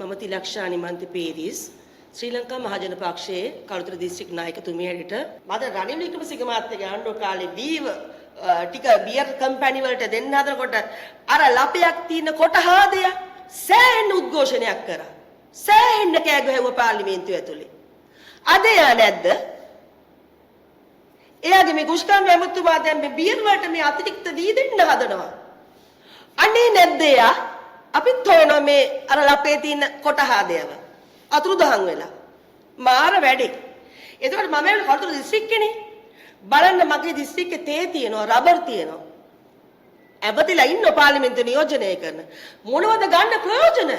අමති ලක්ෂානි මන්ති පීරිස් ශ්‍රී ලංකා මහජන පක්ෂයේ කළුතර දිස්ත්‍රික් නායකතුමිය හැටියට මම රනිල් වික්‍රමසිංහ මහත්තයාගේ ආණ්ඩුව කාලේ වීව ටික බියර් කම්පැනි වලට දෙන්න හදනකොට අර ලපයක් තියෙන කොට හාදය සෑහෙන උද්ඝෝෂණයක් කරා. සෑහෙන කෑ ගැහුවා පාර්ලිමේන්තුව ඇතුලේ. අද යා නැද්ද? එයාගේ මේ කුෂ්කාන් ඇමතුමා දැන් මේ බියර් වලට මේ අතිරික්ත වී දෙන්න හදනවා. අනේ නැද්ද යා? අපිත් හොයනවා මේ අර ලපේ තියෙන කොට හාදයව. අතුරුදහන් වෙලා. මාර වැඩේ. එතකොට මම මේ කළුතර දිස්ත්‍රික්කේනේ. බලන්න මගේ දිස්ත්‍රික්කේ තේ තියෙනවා, රබර් තියෙනවා. ඇබතිලා ඉන්න පාර්ලිමේන්තුව නියෝජනය කරන. මොනවද ගන්න ප්‍රයෝජන?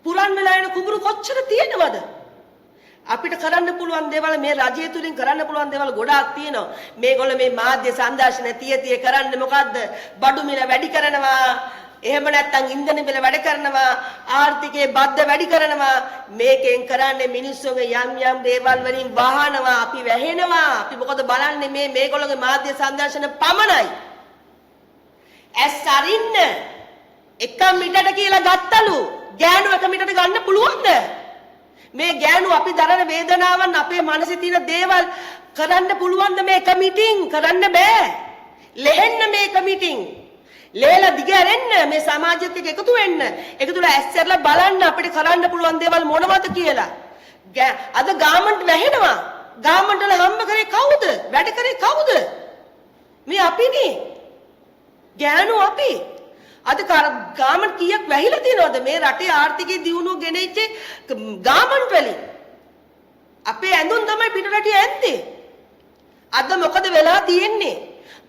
පුරන් වෙලා එන කුඹුරු කොච්චර තියෙනවද? අපිට කරන්න පුළුවන් දේවල් මේ රජය තුලින් කරන්න පුළුවන් දේවල් ගොඩාක් තියෙනවා. මේගොල්ලෝ මේ මාධ්‍ය සංදර්ශන තිය කරන්නේ මොකද්ද? බඩු මිල වැඩි කරනවා. එහෙම නැත්නම් ඉන්ධන මිල වැඩි කරනවා. ආර්ථිකයේ බද්ද වැඩි කරනවා. මේකෙන් කරන්නේ මිනිස්සුන්ගේ යම් දේවල් වලින් වහනවා. අපි වැහෙනවා. අපි මොකද බලන්නේ මේගොල්ලෝගේ මාධ්‍ය සංදර්ශන පමණයි. ඇස් අරින්න එක මිටට කියලා ගත්තලු. ගෑනු එක මිටට ගන්න පුළුවන්ද? මේ ගෑනු අපි දරන වේදනාවන් අපේ මනසේ තියෙන දේවල් කරන්න පුළුවන්ද මේ කමිටින්? කරන්න බෑ. ලෙහෙන්න මේ කමිටින්. ලේලා දිගහැරෙන්න මේ සමාජයත් එක්ක එකතු වෙන්න. එකතුලා ඇස්සරලා බලන්න අපිට කරන්න පුළුවන් දේවල් මොනවද කියලා. අද ගාමන්ට් වැහෙනවා. ගාමන්ට් වල හම්බ කරේ කවුද? වැඩ කරේ කවුද? මේ අපිනේ. ගෑනු අපි. අද ගාමන්ට් කීයක් වැහිලා තියෙනවද මේ රටේ ආර්ථිකයේ දියුණුව ගෙනෙච්ච ගාමන්ට් වලින්? අපේ ඇඳුම් තමයි පිටරටිය ඇත්තේ. අද මොකද වෙලා තියෙන්නේ?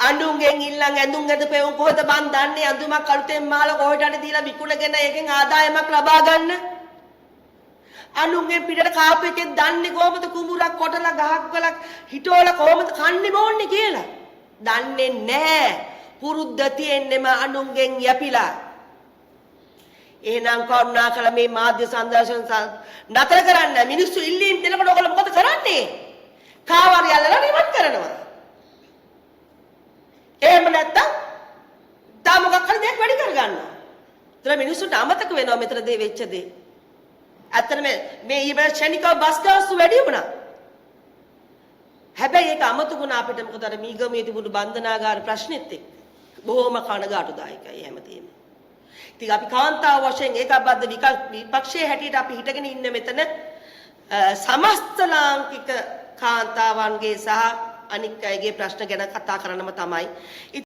අඳුන්ගෙන් ඉල්ලන් ඇඳුම් ඇඳපෙවුන් කොහෙද බන් දන්නේ? අඳුමක් අලුතෙන් මාලා කොහෙට හරි දීලා විකුණගෙන ඒකෙන් ආදායමක් ලබා ගන්න. අඳුන්ගෙන් පිටට කාපු එකෙන් දන්නේ කොහමද කුඹුරක් කොටලා ගහක් වල හිටවල කොහමද කන්නේ බෝන්නේ කියලා? දන්නේ නැහැ. පුරුද්ද තියෙන්නෙම අනුන්ගෙන් යැපිලා. එහෙනම් කරුණාකර මේ මාධ්‍ය සංදර්ශන නතර කරන්න. මිනිස්සු ඉල්ලීම් දෙනකොට ඔයගොල්ලෝ මොකද කරන්නේ? කාවාරි අල්ලලා රිමන්ඩ් කරනවා. එහෙම නැත්තම් තා මොකක් හරි දෙයක් වැඩි කර ගන්නවා. ඒතර මිනිස්සුන්ට අමතක වෙනවා මෙතන දේ වෙච්ච දේ. ඇත්තට මේ ඊවර ශනිකව බස් ගාස්තු වැඩි වුණා. හැබැයි ඒක අමතක වුණා අපිට මොකද අර මීගමේ තිබුණු බන්ධනාගාර ප්‍රශ්නෙත් එක්ක. බොහොම කනගාටුදායකයි හැමතේම. ඉතින් අපි කාන්තාව වශයෙන් ඒකබද්ධ විපක්ෂයේ හැටියට අපි හිටගෙන ඉන්න මෙතන සමස්ත ලාංකික කාන්තාවන්ගේ සහ අනික් අයගේ ප්‍රශ්න ගැන කතා කරන්නම තමයි.